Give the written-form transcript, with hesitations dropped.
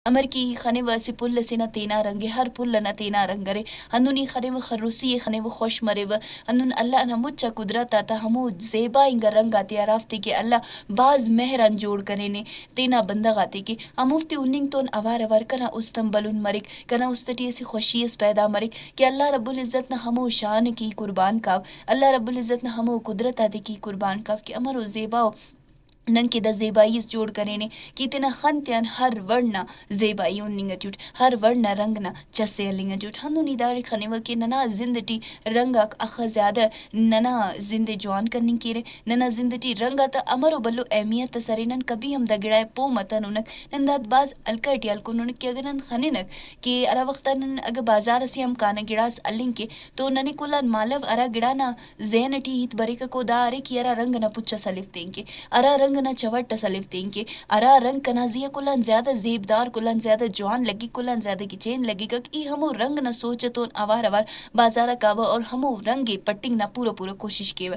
امر کی خنے و سی پل سینا تینا رنگے ہر پل نہ تینا رنگرے ہنونی خنے و خروسی خنے و خوش مرے و ہنون اللہ نہ مچا قدرت آتا ہمو زیبا انگا رنگ آتے رافتے کہ اللہ باز مہران جوڑ کرینے تینا بندغ آتے کہ اموفتی اننگ تون اوار اوار کنا استم بلون مرک کنا استٹی ایسی خوشی اس پیدا مرک کہ اللہ رب العزت نہ ہمو شان کی قربان کاو اللہ رب العزت نہ ہمو قدرت آتے کی قربان کاو کہ امرو زیباو نن کے دا زیبائی اس جوڑ کرینے کی تینا خنتیان ہر ورنہ زیبائی اننگا جوٹ ہر ورنہ رنگنا چسے لنگا جوٹ ہنونی داری خنیوہ کہ ننا زندٹی رنگاک اخا زیادہ ننا زند جوان کننگ کیرے ننا زندٹی رنگا تا امرو بلو اہمیت سرے نن کبھی ہم دا گڑائے پو متنونک نن داد باز الکٹی الکنونک کہ اگر نن خننک کہ ارا وقتا نن اگر بازار سے ہم کانا گڑاس النگ کے تو ننے کلان مالو ارا گڑانا زینٹی ہیت بریکا کو دا ارے کہ ارا رنگ نا پچا سلیفتیں کے ارا رنگ نا چوٹ سلیفتیں کے ارا رنگ کنازیہ کلان زیادہ زیبدار کلان زیادہ جوان لگی کلان زیادہ کی چین لگی گا کہ ہمو رنگ نا سوچتون اوار اوار بازارا کاوا اور ہمو رنگ پٹنگ نا پورا پورا کوشش کیوا